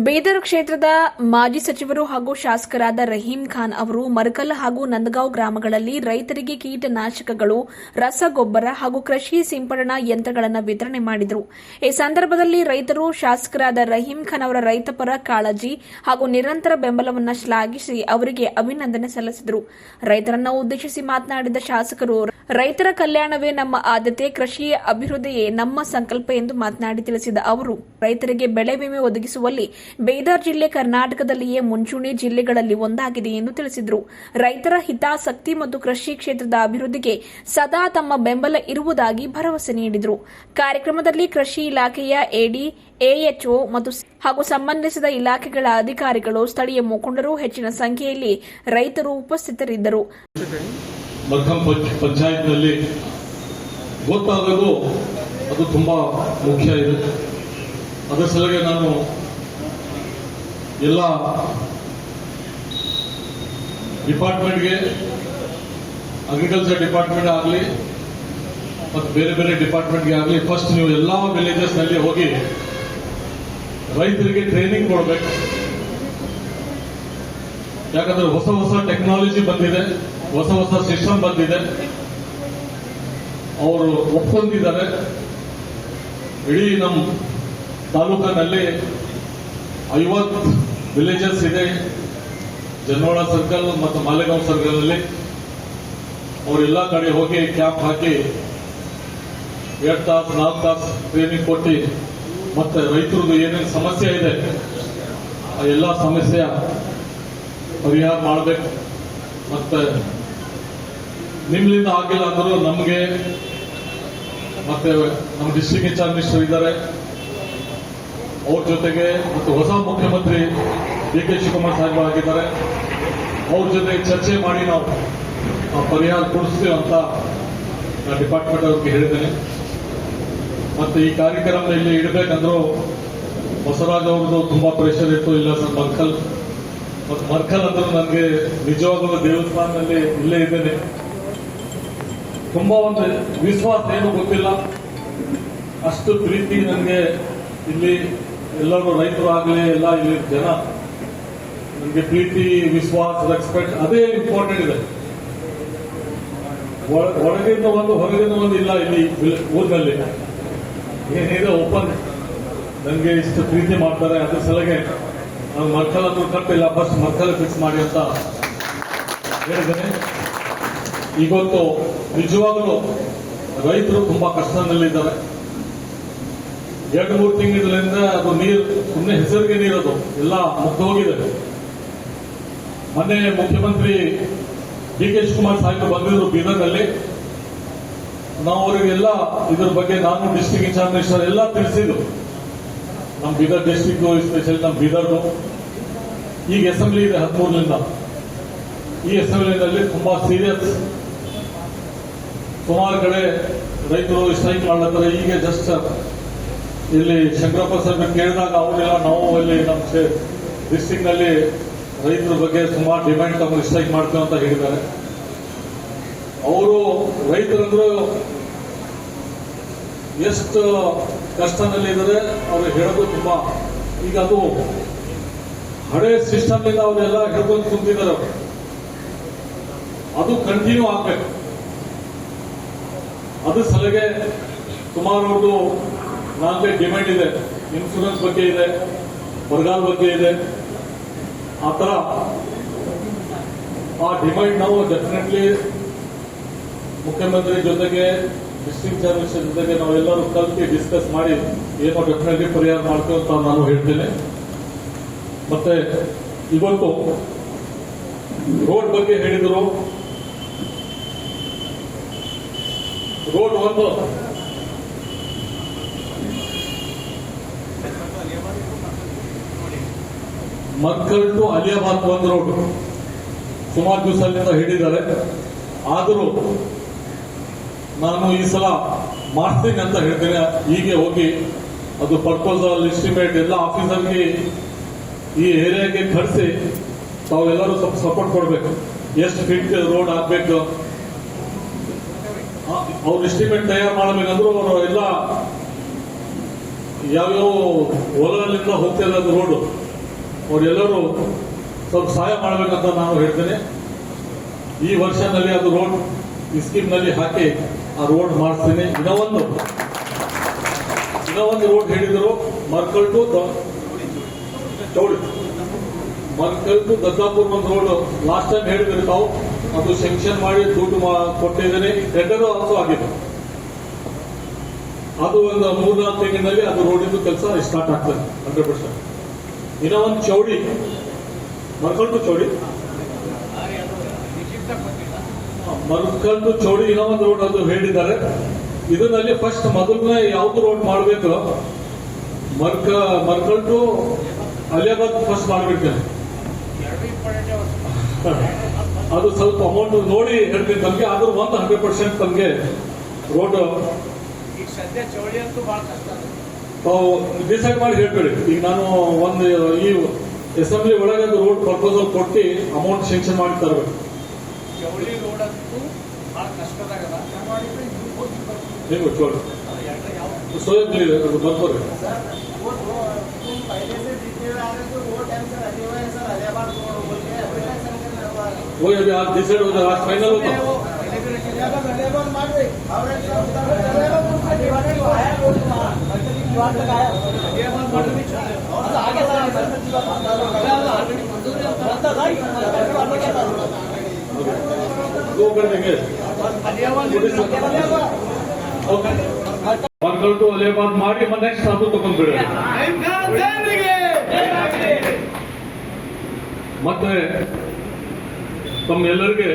ಬೀದರ್ ಕ್ಷೇತ್ರದ ಮಾಜಿ ಸಚಿವರು ಹಾಗೂ ಶಾಸಕರಾದ ರಹೀಂ ಖಾನ್ ಅವರು ಮರ್ಕಲ್ ಹಾಗೂ ನಂದಗಾಂವ್ ಗ್ರಾಮಗಳಲ್ಲಿ ರೈತರಿಗೆ ಕೀಟನಾಶಕಗಳು, ರಸಗೊಬ್ಬರ ಹಾಗೂ ಕೃಷಿ ಸಿಂಪಡಣಾ ಯಂತ್ರಗಳನ್ನು ವಿತರಣೆ ಮಾಡಿದರು. ಈ ಸಂದರ್ಭದಲ್ಲಿ ರೈತರು ಶಾಸಕರಾದ ರಹೀಂ ಖಾನ್ ಅವರ ರೈತಪರ ಕಾಳಜಿ ಹಾಗೂ ನಿರಂತರ ಬೆಂಬಲವನ್ನು ಶ್ಲಾಘಿಸಿ ಅವರಿಗೆ ಅಭಿನಂದನೆ ಸಲ್ಲಿಸಿದರು. ರೈತರನ್ನು ಉದ್ದೇಶಿಸಿ ಮಾತನಾಡಿದ ಶಾಸಕರು, ರೈತರ ಕಲ್ಯಾಣವೇ ನಮ್ಮ ಆದ್ಯತೆ, ಕೃಷಿಯ ಅಭಿವೃದ್ಧಿಯೇ ನಮ್ಮ ಸಂಕಲ್ಪ ಎಂದು ಮಾತನಾಡಿ ತಿಳಿಸಿದ ಅವರು, ರೈತರಿಗೆ ಬೆಳೆ ವಿಮೆ ಒದಗಿಸುವಲ್ಲಿ ಬೀದರ್ ಜಿಲ್ಲೆ ಕರ್ನಾಟಕದಲ್ಲಿಯೇ ಮುಂಚೂಣಿ ಜಿಲ್ಲೆಗಳಲ್ಲಿ ಒಂದಾಗಿದೆ ಎಂದು ತಿಳಿಸಿದರು. ರೈತರ ಹಿತಾಸಕ್ತಿ ಮತ್ತು ಕೃಷಿ ಕ್ಷೇತ್ರದ ಅಭಿವೃದ್ಧಿಗೆ ಸದಾ ತಮ್ಮ ಬೆಂಬಲ ಇರುವುದಾಗಿ ಭರವಸೆ ನೀಡಿದರು. ಕಾರ್ಯಕ್ರಮದಲ್ಲಿ ಕೃಷಿ ಇಲಾಖೆಯ ಎಡಿ, ಎಎಚ್ಒ ಹಾಗೂ ಸಂಬಂಧಿಸಿದ ಇಲಾಖೆಗಳ ಅಧಿಕಾರಿಗಳು, ಸ್ಥಳೀಯ ಮುಖಂಡರು, ಹೆಚ್ಚಿನ ಸಂಖ್ಯೆಯಲ್ಲಿ ರೈತರು ಉಪಸ್ಥಿತರಿದ್ದರು. ಪಂಚಾಯತ್ನಲ್ಲಿ ಗೊತ್ತಾಗೋದು ಅದು ತುಂಬಾ ಮುಖ್ಯ ಇದೆ. ಅದರ ಸಲುವಾಗಿ ನಾನು ಎಲ್ಲ ಡಿಪಾರ್ಟ್ಮೆಂಟ್ಗೆ, ಅಗ್ರಿಕಲ್ಚರ್ ಡಿಪಾರ್ಟ್ಮೆಂಟ್ ಆಗಲಿ ಮತ್ತು ಬೇರೆ ಬೇರೆ ಡಿಪಾರ್ಟ್ಮೆಂಟ್ಗೆ ಆಗಲಿ, ಫಸ್ಟ್ ನೀವು ಎಲ್ಲ ವಿಲೇಜಸ್ ನಲ್ಲಿ ಹೋಗಿ ರೈತರಿಗೆ ಟ್ರೈನಿಂಗ್ ಕೊಡಬೇಕು. ಯಾಕಂದ್ರೆ ಹೊಸ ಹೊಸ ಟೆಕ್ನಾಲಜಿ ಬಂದಿದೆ, ಹೊಸ ಹೊಸ ಸಿಸ್ಟಮ್ ಬಂದಿದೆ. ಅವರು ಒಪ್ಕೊಂಡಿದ್ದಾರೆ. ಇಡೀ ನಮ್ಮ ತಾಲೂಕಿನಲ್ಲಿ 50 ವಿಲೇಜಸ್ ಇದೆ. ಜನವಾಳ ಸರ್ಕಲ್ ಮತ್ತು ಮಾಲೆಗಾಂವ್ ಸರ್ಕಲ್ ಅಲ್ಲಿ ಅವರೆಲ್ಲ ಕಡೆ ಹೋಗಿ ಕ್ಯಾಂಪ್ ಹಾಕಿ 2 ತಾಸು 4 ತಾಸು ಟ್ರೈನಿಂಗ್ ಕೊಟ್ಟು ಮತ್ತೆ ರೈತರದ್ದು ಏನೇನು ಸಮಸ್ಯೆ ಇದೆ ಆ ಎಲ್ಲ ಸಮಸ್ಯೆ ಪರಿಹಾರ ಮಾಡಬೇಕು. ಮತ್ತೆ ನಿಮ್ಮಿಂದ ಆಗಿಲ್ಲ ಅಂದರೂ ನಮಗೆ ಮತ್ತೆ ನಮ್ಮ ಡಿಸ್ಟ್ರಿಕ್ಟ್ ಇನ್ಚಾರ್ಜ್ ಮಿನಿಸ್ಟರ್ ಇದ್ದಾರೆ, ಅವ್ರ ಜೊತೆಗೆ ಮತ್ತು ಹೊಸ ಮುಖ್ಯಮಂತ್ರಿ ಡಿ.ಕೆ. ಶಿವಕುಮಾರ್ ಸಾಹೇಬ್ ಆಗಿದ್ದಾರೆ, ಅವ್ರ ಜೊತೆ ಚರ್ಚೆ ಮಾಡಿ ನಾವು ಪರಿಹಾರ ಕೊಡಿಸ್ತೀವಿ ಅಂತ ಡಿಪಾರ್ಟ್ಮೆಂಟ್ ಅವ್ರಿಗೆ ಹೇಳಿದ್ದೇನೆ. ಮತ್ತೆ ಈ ಕಾರ್ಯಕ್ರಮ ಇಲ್ಲಿ ಇಡಬೇಕಂದ್ರೂ ಬಸವರಾಜ್ ಅವ್ರದ್ದು ತುಂಬಾ ಪ್ರೆಷರ್ ಇತ್ತು. ಇಲ್ಲ ಸರ್ ಮರ್ಕಲ್, ಮತ್ತು ಮರ್ಕಲ್ ಅಂದ್ರೆ ನನಗೆ ನಿಜವಾಗಲೂ ದೇವಸ್ಥಾನದಲ್ಲಿ ಇಲ್ಲೇ ಇದ್ದೇನೆ. ತುಂಬಾ ಒಂದು ವಿಶ್ವಾಸ ಏನು ಗೊತ್ತಿಲ್ಲ, ಅಷ್ಟು ಪ್ರೀತಿ ನನಗೆ ಇಲ್ಲಿ ಎಲ್ಲರೂ ರೈತರು ಆಗಲಿ ಎಲ್ಲ ಇಲ್ಲಿ ಜನ ನನಗೆ ಪ್ರೀತಿ, ವಿಶ್ವಾಸ, ರೆಸ್ಪೆಕ್ಟ್ ಅದೇ ಇಂಪಾರ್ಟೆಂಟ್ ಇದೆ. ಒಳಗಿಂದ ಒಂದು ಹೊರಗಿಂದ ಒಂದು ಇಲ್ಲ. ಇಲ್ಲಿ ಊರಿನಲ್ಲಿ ಏನಿದೆ ಓಪನ್ ನನಗೆ ಇಷ್ಟು ಪ್ರೀತಿ ಮಾಡ್ತಾರೆ. ಅದ್ರ ಸಲಗೆ ನಾನು ಮರ್ಕಲ್ ಅಂತೂ ಕಟ್ಟಿಲ್ಲ, ಫಸ್ಟ್ ಮರ್ಕಲ್ ಫಿಕ್ಸ್ ಮಾಡಿ ಅಂತ ಹೇಳಿದ್ದೇನೆ. ಇವತ್ತು ನಿಜವಾಗಲೂ ರೈತರು ತುಂಬಾ ಕಷ್ಟದಲ್ಲಿದ್ದಾರೆ. 2-3 ತಿಂಗಳಿಂದ ಅದು ನೀರು ಸುಮ್ಮನೆ ಹೆಸರಿಗೆ ನೀರದು ಎಲ್ಲ ಮುಗ್ದು ಹೋಗಿದೆ. ಮೊನ್ನೆ ಮುಖ್ಯಮಂತ್ರಿ ಡಿ.ಕೆ. ಶಿವಕುಮಾರ್ ಸಾಹೇಬ್ ಬಂದಿದ್ರು ಬೀದರ್ನಲ್ಲಿ. ನಾವು ಅವರಿಗೆಲ್ಲ ಇದ್ರ ಬಗ್ಗೆ ನಾನು ಡಿಸ್ಟ್ರಿಕ್ಟ್ ಇನ್ಚಾರ್ಜ್ ಮಿನಿಸ್ಟರ್ ಎಲ್ಲ ತಿಳಿಸಿದ್ರು. ನಮ್ಮ ಬೀದರ್ ಡಿಸ್ಟ್ರಿಕ್ಟ್ ಎಸ್ಪೆಷಲಿ ನಮ್ಮ ಬೀದರ್ದು ಈಗ ಅಸೆಂಬ್ಲಿ ಇದೆ 13ರಿಂದ. ಈ ಅಸೆಂಬ್ಲಿನಲ್ಲಿ ತುಂಬಾ ಸೀರಿಯಸ್ ಸುಮಾರು ಕಡೆ ರೈತರು ಸ್ಟ್ರೈಕ್ ಮಾಡ್ಲತ್ತಾರೆ. ಈಗ ಜಸ್ಟ್ ಇಲ್ಲಿ ಶಂಕರಪ್ಪ ಸರ್ ಕೇಳಿದಾಗ ಅವರೆಲ್ಲ ನಾವು ಇಲ್ಲಿ ನಮ್ಮ ಡಿಸ್ಟ್ರಿಕ್ಟ್ ನಲ್ಲಿ ರೈತರ ಬಗ್ಗೆ ಸುಮಾರು ಡಿಮ್ಯಾಂಡ್ ತಮ್ಮ ಸ್ಟ್ರೈಕ್ ಮಾಡ್ತೀವಿ ಅಂತ ಹೇಳಿದ್ದಾರೆ. ಅವರು ರೈತರಂದ್ರು ಎಷ್ಟು ಕಷ್ಟದಲ್ಲಿದ್ದಾರೆ ಅವರು ಹೇಳೋದು ತುಂಬಾ. ಈಗ ಅದು ಹಳೆ ಸಿಸ್ಟಮ್ ಇಂದ ಅವರೆಲ್ಲ ಹೇಳ್ಕೊಂಡು ಕುಂತಿದ್ದಾರೆ. ಅದು ಕಂಟಿನ್ಯೂ ಆಗ್ಬೇಕು. ಅದ್ರ ಸಲಗೆ ಸುಮಾರು ಅವ್ರದ್ದು 4 ಡಿಮ್ಯಾಂಡ್ ಇದೆ. ಇನ್ಶೂರೆನ್ಸ್ ಬಗ್ಗೆ ಇದೆ, ಬರಗಾಲ ಬಗ್ಗೆ ಇದೆ. ಆ ತರ ಆ ಡಿಮ್ಯಾಂಡ್ ನಾವು ಡೆಫಿನೆಟ್ಲಿ ಮುಖ್ಯಮಂತ್ರಿ ಜೊತೆಗೆ ಡಿಸ್ಟ್ರಿಕ್ಟ್ ಸರ್ವಿಸ್ ಜೊತೆಗೆ ನಾವೆಲ್ಲರೂ ಕಲ್ತು ಡಿಸ್ಕಸ್ ಮಾಡಿ ಏನೋ ಡೆಫಿನೆಟ್ಲಿ ಪರಿಹಾರ ಮಾಡ್ತೀವಿ ಅಂತ ನಾನು ಹೇಳ್ತೇನೆ. ಮತ್ತೆ ಇವತ್ತು ರೋಡ್ ಬಗ್ಗೆ ಹೇಳಿದರು. ರೋಡ್ ಒಂದು ಮರ್ಕಲ್ ಟು ಅಲಿಯಾಬಾದ್ ಒಂದು ರೋಡ್ ಸುಮಾರು ದಿವಸದಿಂದ ಹೇಳಿದ್ದಾರೆ. ಆದರೂ ನಾನು ಈ ಸಲ ಮಾಡ್ತೀನಿ ಅಂತ ಹೇಳ್ತೇನೆ. ಹೀಗೆ ಹೋಗಿ ಅದು ಪ್ರಪೋಸಲ್, ಎಸ್ಟಿಮೇಟ್ ಎಲ್ಲ ಆಫೀಸರ್ಗೆ ಈ ಏರಿಯಾಗೆ ಕಳಿಸಿ ತಾವೆಲ್ಲರೂ ಸ್ವಲ್ಪ ಸಪೋರ್ಟ್ ಕೊಡಬೇಕು. ಎಷ್ಟು ಫೀಟ್ ರೋಡ್ ಆಗ್ಬೇಕು, ಅವ್ರು ಎಸ್ಟಿಮೇಟ್ ತಯಾರು ಮಾಡಬೇಕಂದ್ರೂ ಅವರು ಎಲ್ಲ ಯಾವ್ಯಾವ ಹೊಲಗಳಿಂದ ಹೋಗ್ತಾ ಇರೋದು ರೋಡ್ ಅವರೆಲ್ಲರೂ ಸ್ವಲ್ಪ ಸಹಾಯ ಮಾಡಬೇಕಂತ ನಾನು ಹೇಳ್ತೇನೆ. ಈ ವರ್ಷನಲ್ಲಿ ಅದು ರೋಡ್ ಈ ಸ್ಕೀಮ್ನಲ್ಲಿ ಹಾಕಿ ಆ ರೋಡ್ ಮಾಡಿಸ್ತೇನೆ. ಇನ್ನೂ ಒಂದು ರೋಡ್ ಹೇಳಿದರು, ಮರ್ಕಲ್ ಟು ಚೌಡಿ, ಮರ್ಕಲ್ ಟು ದತ್ತಾಪುರ್ ಒಂದು ರೋಡ್ ಲಾಸ್ಟ್ ಟೈಮ್ ಹೇಳಿದ್ರು ತಾವು. ಅದು ಸ್ಯಾಂಕ್ಷನ್ ಮಾಡಿ ದುಡ್ಡು ಕೊಟ್ಟಿದ್ದೇನೆ, ಟೆಂಡರ್ ಅದು ಆಗಿದೆ. ಅದು ಒಂದು 3-4 ತಿಂಗಳಿನಲ್ಲಿ ಅದು ರೋಡಿನ ಕೆಲಸ ಸ್ಟಾರ್ಟ್ ಆಗ್ತದೆ 100%. ಇನ್ನೂ ಒಂದು ಚೌಡಿ, ಮರ್ಕಲ್ ಟು ಚೌಡಿ, ಮರ್ಕಲ್ ಟು ಚೌಡಿ ಇನ್ನೂ ಒಂದು ರೋಡ್ ಅದು ಹೇಳಿದ್ದಾರೆ. ಇದರಲ್ಲಿ ಫಸ್ಟ್ ಮೊದಲನೇ ಯಾವ್ದು ರೋಡ್ ಮಾಡಬೇಕು, ಮರ್ಕಲ್ ಟು ಅಲಿಯಾಬಾದ್ ಫಸ್ಟ್ ಮಾಡಬೇಕು. ಅದು ಸ್ವಲ್ಪ ಅಮೌಂಟ್ ನೋಡಿ ಹೇಳ್ತೀನಿ ತಮಗೆ. ಆದ್ರೂ 100% ತಮಗೆ ರೋಡ್ ಡಿಸೈಡ್ ಮಾಡಿ ಹೇಳ್ಬೇಡಿ. ಈಗ ನಾನು ಒಂದು ಈ ಅಸೆಂಬ್ಲಿ ಒಳಗೆ ಅದು ರೋಡ್ ಪ್ರಪೋಸಲ್ ಕೊಟ್ಟು ಅಮೌಂಟ್ ಸ್ಯಾಂಕ್ಷನ್ ಮಾಡಿ ತರಬೇಕು. ನೀವು ಚೋಳಿ सोए बरबर वही अभी आज डिसाइड हो जाए, आज फाइनल होता दो कर देंगे. ओके ಮಕ್ಕಳು ಟು ಅಲಿಯಾಬಾದ್ ಮಾಡಿ ನೆಕ್ಸ್ಟ್ ಅದು ತಗೊಂಡ್ಬಿಡ. ಮತ್ತೆ ತಮ್ಮೆಲ್ಲರಿಗೆ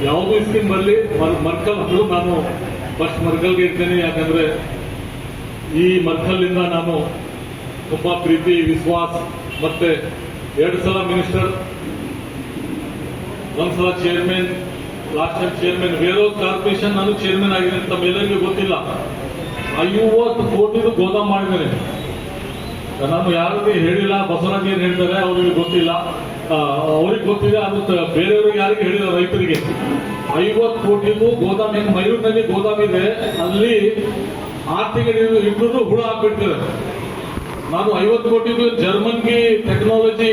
ಯಾವುದೂ ಸ್ಕೀಮ್ ಬರಲಿ ಮರ್ಕಲ್ ಅದು ನಾನು ಫಸ್ಟ್ ಮರ್ಕಲ್ಗೆ ಇರ್ತೇನೆ. ಯಾಕಂದ್ರೆ ಈ ಮರ್ಕಲ್ನಿಂದ ನಾನು ತುಂಬಾ ಪ್ರೀತಿ ವಿಶ್ವಾಸ, ಮತ್ತೆ 2 ಸಲ ಮಿನಿಸ್ಟರ್, 1 ಸಲ chairman, last time chairman warehouse corporation ನಾನು ಚೇರ್ಮನ್ ಆಗಿದ್ದೇನೆ. ತಮ್ಮೆಲ್ಲರಿಗೂ ಗೊತ್ತಿಲ್ಲ, 50 ಕೋಟಿದು ಗೋದಾಮ್ ಮಾಡಿದ್ದೇನೆ. ನಾನು ಯಾರಿಗೆ ಹೇಳಿಲ್ಲ, ಬಸವರಾಜ್ ಏನ್ ಹೇಳ್ತಾರೆ ಅವ್ರಿಗೆ ಗೊತ್ತಿಲ್ಲ, ಅವ್ರಿಗೆ ಗೊತ್ತಿದೆ. ಅದು ಬೇರೆಯವ್ರಿಗೆ ಯಾರಿಗೆ ಹೇಳಿಲ್ಲ, ರೈತರಿಗೆ 50 ಕೋಟಿದು ಗೋದಾಮ್. ಹೆಂಗ್ ಮಯೂರ್ನಲ್ಲಿ ಗೋದಾಮ್ ಇದೆ, ಅಲ್ಲಿ 6 ತಿಂಗಳು ಇಬ್ಬರು ಹುಳ ಹಾಕ್ಬಿಡ್ತಾರೆ. ನಾನು 50 ಕೋಟಿದು ಜರ್ಮನ್ಗೆ ಟೆಕ್ನಾಲಜಿ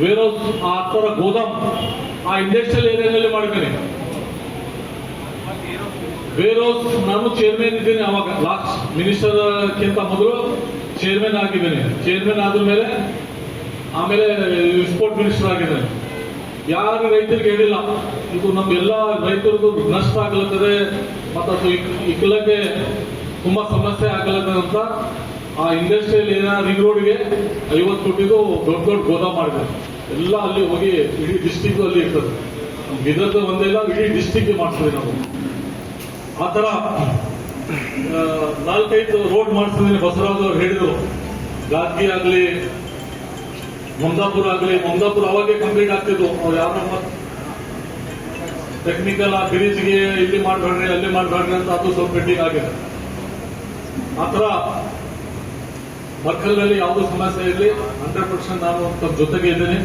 ವೇರೋಸ್ ಆ ತರ ಗೋದಾಮ್ ಆ ಇಂಡಸ್ಟ್ರಿಯಲ್ ಏರಿಯಾದಲ್ಲಿ ಮಾಡಿದ್ದೇನೆ. ವೇರೋಸ್ ನಾನು ಚೇರ್ಮನ್ ಇದ್ದೇನೆ. ಅವಾಗ ಲಾಸ್ಟ್ ಮಿನಿಸ್ಟರ್ ಕಿಂತ ಮೊದಲು ಚೇರ್ಮನ್ ಆಗಿದ್ದೇನೆ. ಚೇರ್ಮನ್ ಆದ ಮೇಲೆ ಆಮೇಲೆ ಸ್ಪೋರ್ಟ್ ಮಿನಿಸ್ಟರ್ ಆಗಿದ್ದೇನೆ. ಯಾರು ರೈತರಿಗೆ ಹೇಳಿಲ್ಲ, ಇದು ನಮ್ಗೆಲ್ಲ ರೈತರಿಗೂ ನಷ್ಟ ಆಗಲತ್ತದೆ ಮತ್ತು ಅದು ಇಕ್ಕಲಕ್ಕೆ ತುಂಬಾ ಸಮಸ್ಯೆ ಆಗಲತ್ತದೆ ಅಂತ ಆ ಇಂಡಸ್ಟ್ರಿಯಲ್ ಏರಿಯಾ ರಿಂಗ್ ರೋಡ್ಗೆ 50 ಕೋಟಿದು ದೊಡ್ಡ ಗೋದಾಮ್ ಮಾಡಿದೆ. ಎಲ್ಲ ಅಲ್ಲಿ ಹೋಗಿ ಇಡೀ ಡಿಸ್ಟಿಕ್ ಅಲ್ಲಿ ಇರ್ತದೆ. ಇದರದ ಒಂದೇ ಇಲ್ಲ, ಇಡೀ ಡಿಸ್ಟಿಕ್ ಮಾಡಿಸ್ತೇವೆ ನಾವು. ಆ ತರ 4-5 ರೋಡ್ ಮಾಡಿಸ್ತಿದ್ದೀನಿ. ಬಸವರಾಜ್ ಅವರು ಹೇಳಿದ್ರು, ಗಾದ್ಗಿ ಆಗ್ಲಿ, ಮಮದಾಪುರ ಆಗ್ಲಿ. ಮಮದಾಪುರ ಅವಾಗೇ ಕಂಪ್ಲೀಟ್ ಆಗ್ತಿದ್ವು. ಅವ್ರು ಯಾರು ಟೆಕ್ನಿಕಲ್ ಆ ಬ್ರಿಡ್ಜ್ಗೆ ಇಲ್ಲಿ ಮಾಡಬೇಡ್ರಿ ಅಲ್ಲಿ ಮಾಡಬೇಡ್ರಿ ಅಂತ ಅದು ಸ್ವಲ್ಪ ಪೆಂಡಿಂಗ್ ಆಗಿದೆ. ಆ ತರ ಮಕ್ಕಳಲ್ಲಿ ಯಾವುದೂ ಸಮಸ್ಯೆ ಇರಲಿ 100% ನಾನು ತಮ್ಮ ಜೊತೆಗೆ ಇದ್ದೇನೆ.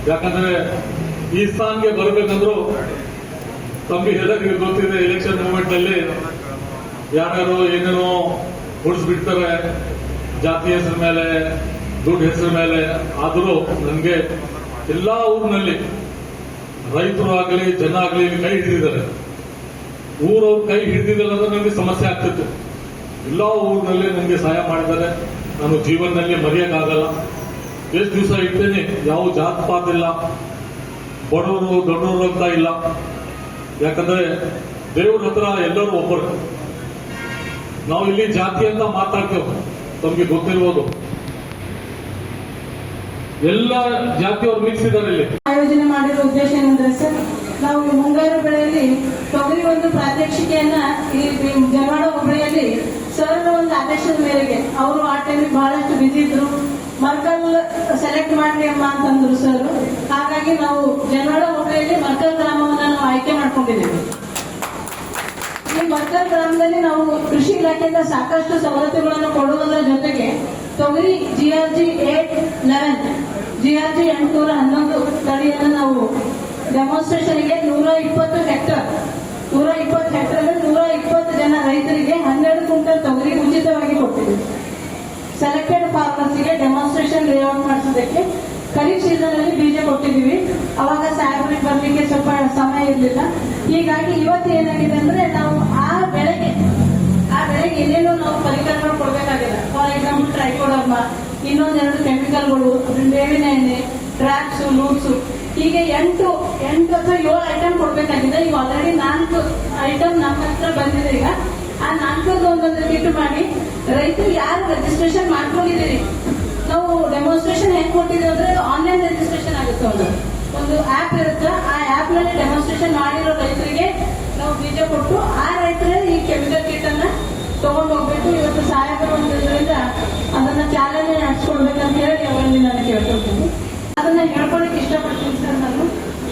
ಯಾಕಂದ್ರೆ ಈ ಸ್ಥಾನಕ್ಕೆ ಬರಬೇಕಂದ್ರೂ ತಮಗೆ ಎಲ್ಲರಿಗೂ ಗೊತ್ತಿದೆ, ಎಲೆಕ್ಷನ್ ಮೂವ್ಮೆಂಟ್ ನಲ್ಲಿ ಯಾರ್ಯಾರು ಏನೇನೋ ಬಿಡ್ತಾರೆ ಜಾತಿ ಹೆಸರ ಮೇಲೆ, ದುಡ್ಡು ಹೆಸರ ಮೇಲೆ. ಆದರೂ ನನಗೆ ಎಲ್ಲಾ ಊರಿನಲ್ಲಿ ರೈತರು ಆಗಲಿ ಜನ ಆಗಲಿ ಕೈ ಹಿಡಿದಿದ್ದಾರೆ. ಊರವ್ರು ಕೈ ಹಿಡಿದಿಲ್ಲ ಅಂದ್ರೆ ನನಗೆ ಸಮಸ್ಯೆ ಆಗ್ತಿತ್ತು. ಎಲ್ಲಾ ಊರಿನಲ್ಲಿ ನನಗೆ ಸಹಾಯ ಮಾಡಿದ್ದಾರೆ. ನಾನು ಜೀವನದಲ್ಲಿ ಮರೆಯಕ್ಕಾಗಲ್ಲ. ಎಷ್ಟು ದಿವಸ ಇರ್ತೇನೆ, ಯಾವ ಜಾತಿ ಪಾತ ಇಲ್ಲ, ಬಡವರು ದೊಡ್ಡವರು ಅಂತ ಇಲ್ಲ. ಯಾಕಂದ್ರೆ ದೇವ್ರ ಹತ್ರ ಎಲ್ಲರೂ ಒಬ್ಬರು. ನಾವು ಇಲ್ಲಿ ಜಾತಿ ಅಂತ ಮಾತಾಡ್ತೇವೆ, ತಮ್ಗೆ ಗೊತ್ತಿರ್ಬೋದು. ಎಲ್ಲ ಜಾತಿಯವರು ಮಿಕ್ಸ್ ಇದ್ದಾರೆ ಇಲ್ಲಿ. ಆಯೋಜನೆ ಮಾಡಿರೋ ಉದ್ದೇಶ ಏನಂದ್ರೆ ಸರ್, ನಾವು ಮುಂಗಾರು ಬೆಳೆಯಲ್ಲಿ ತೊಗರಿ ಒಂದು ಪ್ರಾತ್ಯಕ್ಷಿಕೆಯನ್ನ ಈ ಜಮಾಡ ಹೋಬಳಿಯಲ್ಲಿ ಸರ್ ಒಂದು ಆದೇಶದ ಮೇರೆಗೆ, ಅವರು ಆ ಟೈಮಿಗೆ ಬಹಳಷ್ಟು ಬಿಸಿ ಇದ್ರು, ಮರ್ಕಲ್ ಸೆಲೆಕ್ಟ್ ಮಾಡಿ ಅಮ್ಮ ಅಂತಂದ್ರು ಸರ್. ಹಾಗಾಗಿ ನಾವು ಜನವಾಡ ಹೋಬಳಿಯಲ್ಲಿ ಮರ್ಕಲ್ ಗ್ರಾಮವನ್ನು ನಾವು ಆಯ್ಕೆ ಮಾಡ್ಕೊಂಡಿದ್ದೀವಿ. ಈ ಮರ್ಕಲ್ ಗ್ರಾಮದಲ್ಲಿ ನಾವು ಕೃಷಿ ಇಲಾಖೆಯಿಂದ ಸಾಕಷ್ಟು ಸವಲತ್ತುಗಳನ್ನು ಕೊಡುವುದರ ಜೊತೆಗೆ ತೊಗರಿ GRG 811 GRG 811 ತಳಿಯನ್ನು ನಾವು ಡೆಮಾನ್ಸ್ಟ್ರೇಷನ್ಗೆ 120 ಹೆಕ್ಟರ್ 120 ಜನ ರೈತರಿಗೆ 12 ಕ್ವಿಂಟಲ್ ತೊಗರಿ ಉಚಿತವಾಗಿ ಕೊಟ್ಟಿದ್ದೀವಿ. ಸೆಲೆಕ್ಟೆಡ್ ಫಾರ್ಮರ್ಸ್ಗೆ ಡೆಮಾನ್ಸ್ಟ್ರೇಷನ್ ಸೀಸನ್ ಅಲ್ಲಿ ಬೀಜ ಕೊಟ್ಟಿದೀವಿ. ಅವಾಗ ಸಾಹೇಬ್ರಿಗೆ ಬರ್ಲಿಕ್ಕೆ ಸ್ವಲ್ಪ ಸಮಯ ಇರಲಿಲ್ಲ. ಹೀಗಾಗಿ ಇವತ್ತು ಏನಾಗಿದೆ ಅಂದ್ರೆ ನಾವು ಆ ಬೆಳೆಗೆ ಏನೇನೋ ನಾವು ಪರಿಕರಗಳು ಕೊಡ್ಬೇಕಾಗಿದೆ. ಫಾರ್ ಎಕ್ಸಾಂಪಲ್ ಟ್ರೈಕೋಡರ್ಮ, ಇನ್ನೊಂದೆರಡು ಕೆಮಿಕಲ್ಗಳು, ಬೇವಿನ ಎಣ್ಣೆ, ಟ್ರ್ಯಾಪ್ಸ್, ಲೂಟ್ಸು, ಹೀಗೆ 8 ಅಥವಾ 7 ಐಟಮ್ ಕೊಡ್ಬೇಕಾಗಿದೆ. ಈಗ ಆಲ್ರೆಡಿ 4 ಐಟಮ್ ನಮ್ಮ ಹತ್ರ ಬಂದಿದೆ. ಈಗ ಆ 4 ಒಂದೊಂದು ಕಿಟ್ ಮಾಡಿ ರೈತರು ಯಾರು ರಿಜಿಸ್ಟ್ರೇಷನ್ ಮಾಡ್ಕೊಂಡಿದ್ದೀರಿ, ನಾವು ಡೆಮಾನ್ಸ್ಟ್ರೇಷನ್ ಹೆಂಗ್ ಕೊಟ್ಟಿದ್ದೀವಿ ಅಂದ್ರೆ ಆನ್ಲೈನ್ ರಿಜಿಸ್ಟ್ರೇಷನ್ ಆಗುತ್ತೆ. ಒಂದು ಆಪ್ ಇರುತ್ತೆ. ಆ ಆಪ್ ನಲ್ಲಿ ಡೆಮಾನ್ಸ್ಟ್ರೇಷನ್ ಮಾಡಿರೋ ರೈತರಿಗೆ ನಾವು ಬೀಜ ಕೊಟ್ಟು ಆ ರೈತರೇ ಈ ಕೆಮಿಕಲ್ ಕಿಟ್ ಅನ್ನ ತಗೊಂಡು ಹೋಗ್ಬೇಕು. ಇವತ್ತು ಸಾಹೇಬರು ಒಂದರಿಂದ ಅದನ್ನ ಚಾಲನೆ ನಡೆಸ್ಕೊಡ್ಬೇಕಂತ ಹೇಳಿ ಅವರಲ್ಲಿ ನಾನು ಕೇಳ್ಕೊಳ್ತೀನಿ. ಅದನ್ನ ಹೇಳ್ಕೊಳಕ್ ಇಷ್ಟಪಡ್ತೀನಿ ಸರ್ ನಾನು.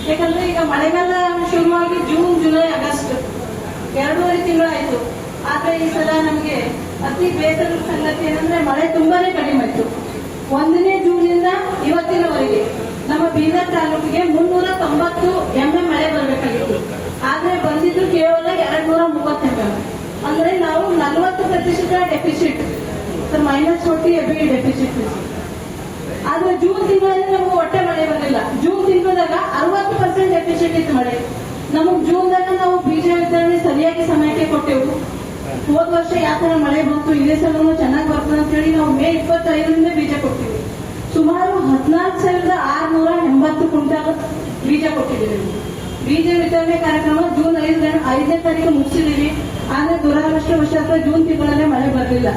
ಯಾಕಂದ್ರೆ ಈಗ ಮಳೆಗಾಲ ಶುರುವಾಗಿ ಜೂನ್, ಜುಲೈ, ಆಗಸ್ಟ್ 2.5 ತಿಂಗಳಾಯ್ತು. ಆದ್ರೆ ಈ ಸಲ ನಮ್ಗೆ ಅತಿ ಬೇಸರದ ಸಂಗತಿ ಏನಂದ್ರೆ ಮಳೆ ತುಂಬಾನೇ ಕಡಿಮೆ ಇತ್ತು. 1ನೇ ಜೂನ್ನಿಂದ ಇವತ್ತಿನವರೆಗೆ ನಮ್ಮ ಬೀದರ್ ತಾಲೂಕಿಗೆ 390 mm ಮಳೆ ಬರಬೇಕಾಗಿತ್ತು. ಆದ್ರೆ ಬಂದಿದ್ದು ಕೇವಲ 230 mm. ಅಂದ್ರೆ ನಾವು 40% ಡೆಫಿಸಿಟ್, -40 ಎಬಿ ಡೆಫಿಸಿಟ್. ಆದ್ರೆ ಜೂನ್ ತಿಂಗಳಲ್ಲಿ ನಮ್ಗೆ ಒಟ್ಟೆ ಮಳೆ ಬರಲಿಲ್ಲ. ಜೂನ್ ತಿಂಗಳದಾಗ 60% ಡೆಫಿಸಿಟ್ ಇತ್ತು ಮಳೆ. ನಮಗ್ ಜೂನ್ದಾಗ ನಾವು ಬೀಜ ವಿತರಣೆ ಸರಿಯಾಗಿ ಸಮಯಕ್ಕೆ ಕೊಟ್ಟೆವು. ಹೋದ ವರ್ಷ ಯಾವ ತರ ಮಳೆ ಬಂತು, ಇದೇ ಸಲನು ಚೆನ್ನಾಗಿ ಬರ್ತದೆ ಅಂತ ಹೇಳಿ ನಾವು ಮೇ 25ರಿಂದ ಬೀಜ ಕೊಟ್ಟಿವಿ. ಸುಮಾರು 14,680 ಕ್ವಿಂಟಾಲ್ ಬೀಜ ಕೊಟ್ಟಿದ್ದೀವಿ. ಬೀಜ ವಿತರಣೆ ಕಾರ್ಯಕ್ರಮ ಜೂನ್ 5ನೇ ತಾರೀಕು ಮುಗಿಸಿದೀವಿ. ಆದ್ರೆ ದುರದೃಷ್ಟವಶಾತ್ ಜೂನ್ ತಿಂಗಳಲ್ಲೇ ಮಳೆ ಬರಲಿಲ್ಲ.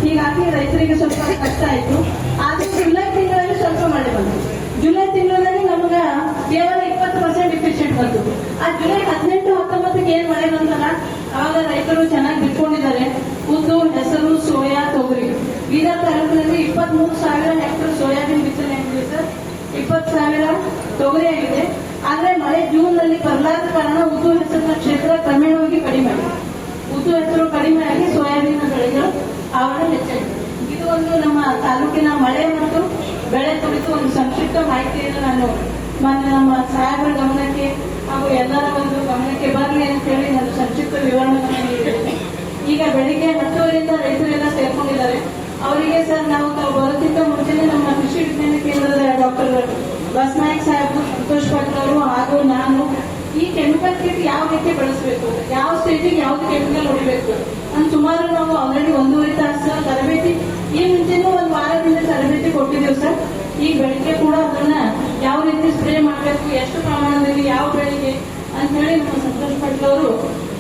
ಹೀಗಾಗಿ ರೈತರಿಗೆ ಸ್ವಲ್ಪ ಕಷ್ಟ ಆಯ್ತು. ಆದ್ರೆ ಜುಲೈ ತಿಂಗಳಲ್ಲಿ ಸ್ವಲ್ಪ ಮಳೆ ಬಂತು. ಜುಲೈ ತಿಂಗಳಲ್ಲಿ ನಮಗ ಕೇವಲ 20% ಡಿಫಿಷಿಯಂಟ್ ಬಂತು. ಆ ಜುಲೈ 18, 19ಕ್ಕೆ ಏನ್ ಮಳೆ ಬಂತಲ್ಲ, ಅವಾಗ ರೈತರು ಚೆನ್ನಾಗಿ ಬಿಟ್ಕೊಂಡಿದ್ದಾರೆ. ಉದ್ದು, ಹೆಸರು, ಸೋಯಾ, ತೊಗರಿ. ಬೀದರ್ ತಾಲೂಕಿನಲ್ಲಿ 23,000 ಹೆಕ್ಟರ್ ಸೋಯಾಬೀನ್ ಬಿತ್ತನೆ ಆಗಿದೆ ಸರ್. 20,000 ತೊಗರಿ ಆಗಿದೆ. ಆದ್ರೆ ಮಳೆ ಜೂನ್ ನಲ್ಲಿ ಬರಲಾದ ಕಾರಣ ಉದ್ದು, ಹೆಸರಿನ ಕ್ಷೇತ್ರ ಕ್ರಮೇಣವಾಗಿ ಕಡಿಮೆ ಆಗಿದೆ. ಉದ್ದು, ಹೆಸರು ಕಡಿಮೆ ಆಗಿ ಸೋಯಾಬೀನ್ ಬೆಳೆಗಳು ಆವರಣ ಹೆಚ್ಚಾಗಿದೆ. ಇದು ಒಂದು ನಮ್ಮ ತಾಲೂಕಿನ ಮಳೆ ಮತ್ತು ಬೆಳೆ ಕುರಿತು ಒಂದು ಸಂಕ್ಷಿಪ್ತ ಮಾಹಿತಿಯನ್ನು ನಾನು ನಮ್ಮ ಸಾಹೇಬರ ಗಮನಕ್ಕೆ ಹಾಗೂ ಎಲ್ಲರ ಒಂದು ಗಮನಕ್ಕೆ ಬರಲಿ ಅಂತ ಹೇಳಿ ನಾನು ಸಂಕ್ಷಿಪ್ತ ವಿವರಣೆಯನ್ನು ನೀಡಿದ್ದೇನೆ. ಈಗ ಬೆಳಿಗ್ಗೆ 10 ರೈತರೆಲ್ಲ ಸೇರ್ಕೊಂಡಿದ್ದಾರೆ. ಅವರಿಗೆ ಸರ್ ನಾವು ಬರೋದಕ್ಕಿಂತ ಮುಂಚೆನೆ ನಮ್ಮ ಕೃಷಿ ವಿಜ್ಞಾನ ಕೇಂದ್ರದ ಡಾಕ್ಟರ್ ಬಸನಾಯಕ್ ಸಾಹೇಬ್, ಸಂತೋಷ್ ಪಾಟೀಲ್ ಅವರು ಹಾಗೂ ನಾನು ಈ ಕೆಮಿಕಲ್ ಕಿಟ್ ಯಾವ ರೀತಿ ಬಳಸಬೇಕು, ಯಾವ ಸ್ಟೇಜಿಗೆ ಯಾವ್ದು ಕೆಮಿಕಲ್ ಹೊಡಿಬೇಕು ಅಂತ ಸುಮಾರು ನಾವು ಆಲ್ರೆಡಿ 1.5 ತಾಸು ತರಬೇತಿ, ಈ ಮುಂಚೆನೂ 1 ವಾರದಿಂದ ತರಬೇತಿ ಕೊಟ್ಟಿದ್ದೇವೆ ಸರ್. ಈಗ ಬೆಳಿಗ್ಗೆ ಕೂಡ ಅದನ್ನ ಯಾವ ರೀತಿ ಸ್ಪ್ರೇ ಮಾಡಬೇಕು, ಎಷ್ಟು ಪ್ರಮಾಣದಲ್ಲಿ ಯಾವ ಬೆಳೆಗೆ ಅಂತ ಹೇಳಿ ನಮ್ಮ ಸಂತೋಷ್ ಪಾಟೀಲ್ ಅವರು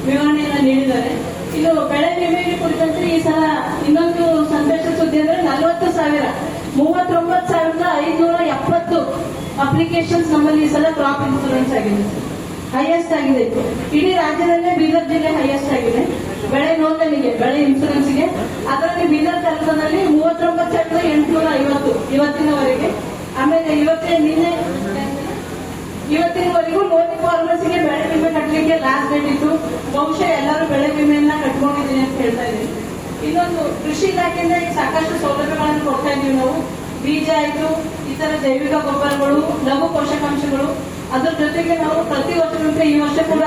ವಿವರಣೆಯನ್ನ ನೀಡಿದ್ದಾರೆ. ಇದು ಬೆಳೆ ವಿಮೆಗೆ ಕುರಿತಂತೆ ಈ ಸಲ ಇನ್ನೊಂದು ಸಂತೋಷ ಸುದ್ದಿ ಅಂದ್ರೆ 39,570 ಅಪ್ಲಿಕೇಶನ್ಸ್ ನಮ್ಮಲ್ಲಿ ಈ ಸಲ ಕ್ರಾಪ್ ಇನ್ಶೂರೆನ್ಸ್ ಆಗಿದೆ. ಹೈಯೆಸ್ಟ್ ಆಗಿದೆ. ಇಡೀ ರಾಜ್ಯದಲ್ಲೇ ಬೀದರ್ ಜಿಲ್ಲೆ ಹೈಯೆಸ್ಟ್ ಆಗಿದೆ ಬೆಳೆ ನೋಂದಣಿಗೆ, ಬೆಳೆ ಇನ್ಶೂರೆನ್ಸ್ಗೆ. ಅದರಲ್ಲಿ ಬೀದರ್ ತಾಲೂಕಿನಲ್ಲಿ 39,850 ಇವತ್ತಿನವರೆಗೆ. ಆಮೇಲೆ ಇವತ್ತಿನವರೆಗೂ ಲೋನ್ ಫಾರ್ಮರ್ಸ್ಗೆ ಬೆಳೆ ವಿಮೆ ಕಟ್ಟಲಿಕ್ಕೆ ಲಾಸ್ಟ್ ಡೇಟ್ ಇತ್ತು. ಬಹುಶಃ ಎಲ್ಲರೂ ಬೆಳೆ ವಿಮೆಯನ್ನ ಕಟ್ಕೊಂಡಿದ್ದೀನಿ ಅಂತ ಹೇಳ್ತಾ ಇದ್ದೀನಿ. ಇನ್ನೊಂದು ಕೃಷಿ ಇಲಾಖೆಯಿಂದ ಈಗ ಸಾಕಷ್ಟು ಸೌಲಭ್ಯಗಳನ್ನು ಕೊಡ್ತಾ ಇದೀವಿ ನಾವು. ಬೀಜ ಆಯ್ತು, ಇತರ ಜೈವಿಕ ಗೊಬ್ಬರಗಳು, ಲಘು ಪೋಷಕಾಂಶಗಳು. ಅದರ ಜೊತೆಗೆ ನಾವು ಪ್ರತಿ ವರ್ಷದಂತೆ ಈ ವರ್ಷ ಕೂಡ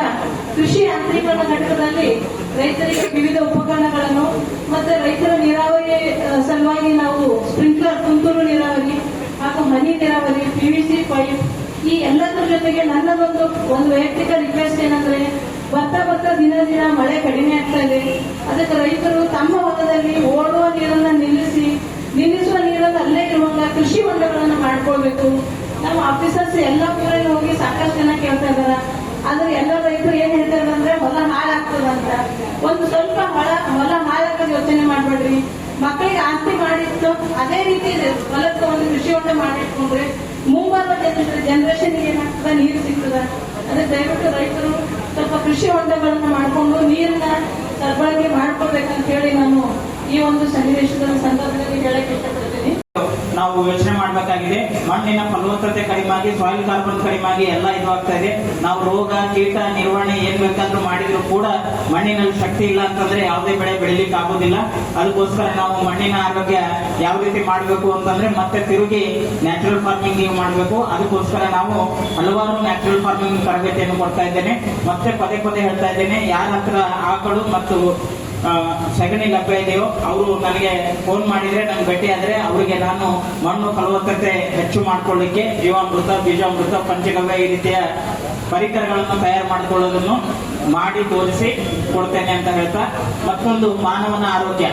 ಕೃಷಿ ಯಾಂತ್ರೀಕರಣ ಘಟಕದಲ್ಲಿ ರೈತರಿಗೆ ವಿವಿಧ ಉಪಕರಣಗಳನ್ನು ಮತ್ತೆ ರೈತರ ನೀರಾವರಿ ಸಲುವಾಗಿ ನಾವು ಸ್ಪ್ರಿಂಕ್ಲರ್, ತುಂತುರು ನೀರಾವರಿ ಹಾಗೂ ಹನಿ ನೀರಾವರಿ, PVC ಪೈಪ್, ಈ ಎಲ್ಲದರ ಜೊತೆಗೆ ನನ್ನದೊಂದು ವೈಯಕ್ತಿಕ ರಿಕ್ವೆಸ್ಟ್ ಏನಂದ್ರೆ, ಬರ್ತಾ ದಿನ ಮಳೆ ಕಡಿಮೆ ಆಗ್ತಾ ಇದೆ. ಅದಕ್ಕೆ ರೈತರು ತಮ್ಮ ಹೊಲದಲ್ಲಿ ಓಡುವ ನೀರನ್ನ ನಿಲ್ಲಿಸುವ ನೀರನ್ನು ಅಲ್ಲೇ ಇರುವಾಗ ಕೃಷಿ ಹೊಂಡಗಳನ್ನು ಮಾಡ್ಕೊಳ್ಬೇಕು. ನಮ್ಮ ಆಫೀಸರ್ಸ್ ಎಲ್ಲ ಊರಲ್ಲಿ ಹೋಗಿ ಸಾಕಷ್ಟು ಜನ ಕೇಳ್ತಾ ಇದಾರ. ಆದ್ರೆ ಎಲ್ಲ ರೈತರು ಏನ್ ಹೇಳ್ತಾರೆ ಅಂದ್ರೆ ಹೊಲ ಹಾಳಾಗ್ತದಂತ. ಒಂದು ಸ್ವಲ್ಪ ಹೊಲ ಹಾಳಾಗೋದು ಯೋಚನೆ ಮಾಡ್ಬೇಡ್ರಿ. ಮಕ್ಕಳಿಗೆ ಆಸ್ತಿ ಮಾಡಿತ್ತು ಅದೇ ರೀತಿ ಹೊಲಕ್ಕೆ ಒಂದು ಕೃಷಿ ಹೊಂಡ ಮಾಡಿಟ್ಕೊಂಡ್ರೆ ಮುಂಬರುವ ಜನರೇಷನ್ಗೆ ಏನಾಗ್ತದ, ನೀರು ಸಿಗ್ತದ. ಅದೇ ದಯವಿಟ್ಟು ರೈತರು ಸ್ವಲ್ಪ ಕೃಷಿ ಹೊಂಡಗಳನ್ನ ಮಾಡ್ಕೊಂಡು ನೀರನ್ನ ಸರಬರಾಜು ಮಾಡ್ಕೊಳ್ಬೇಕಂತ ಹೇಳಿ ನಾನು ಈ ಒಂದು ಸನ್ನಿವೇಶದ ಸಂದರ್ಭದಲ್ಲಿ ಹೇಳಕ್ ಇಷ್ಟಪಡ್ತೀನಿ. ನಾವು ಯೋಚನೆ ಮಾಡಬೇಕಾಗಿದೆ. ಮಣ್ಣಿನ ಫಲವತ್ತತೆ ಕಡಿಮೆಯಾಗಿ, ಸಾಯಿಲ್ ಕಾರ್ಬನ್ ಕಡಿಮೆಯಾಗಿ ಎಲ್ಲ ಇದು ಆಗ್ತಾ ಇದೆ. ನಾವು ರೋಗ ಕೀಟ ನಿರ್ವಹಣೆ ಏನ್ ಬೇಕಾದ್ರೂ ಮಾಡಿದ್ರು ಕೂಡ ಮಣ್ಣಿನಲ್ಲಿ ಶಕ್ತಿ ಇಲ್ಲ ಅಂತಂದ್ರೆ ಯಾವುದೇ ಬೆಳೆ ಬೆಳಿಲಿಕ್ಕೆ ಆಗೋದಿಲ್ಲ. ಅದಕ್ಕೋಸ್ಕರ ನಾವು ಮಣ್ಣಿನ ಆರೋಗ್ಯ ಯಾವ ರೀತಿ ಮಾಡಬೇಕು ಅಂತಂದ್ರೆ ಮತ್ತೆ ತಿರುಗಿ ನ್ಯಾಚುರಲ್ ಫಾರ್ಮಿಂಗ್ ಮಾಡಬೇಕು. ಅದಕ್ಕೋಸ್ಕರ ನಾವು ಹಲವಾರು ನ್ಯಾಚುರಲ್ ಫಾರ್ಮಿಂಗ್ ತರಬೇತಿಯನ್ನು ಕೊಡ್ತಾ ಇದ್ದೇನೆ. ಮತ್ತೆ ಪದೇ ಹೇಳ್ತಾ ಇದ್ದೇನೆ, ಯಾರ ಹತ್ರ ಆಕಳು ಮತ್ತು ಸಗಣಿ ಲಭ್ಯ ಇದೆಯೋ ಅವರು ನನಗೆ ಫೋನ್ ಮಾಡಿದ್ರೆ ನಮ್ಗೆ ಭೇಟಿ ಆದ್ರೆ ಅವರಿಗೆ ನಾನು ಮಣ್ಣು ಫಲವತ್ತತೆ ಹೆಚ್ಚು ಮಾಡ್ಕೊಳ್ಳಿಕ್ಕೆ ಜೀವಾಮೃತ, ಬೀಜಾಮೃತ, ಪಂಚಗವ್ಯ ಈ ರೀತಿಯ ಪರಿಕರಗಳನ್ನು ತಯಾರು ಮಾಡಿಕೊಳ್ಳೋದನ್ನು ಮಾಡಿ ತೋರಿಸಿ ಕೊಡ್ತೇನೆ ಅಂತ ಹೇಳ್ತಾ, ಮತ್ತೊಂದು ಮಾನವನ ಆರೋಗ್ಯ.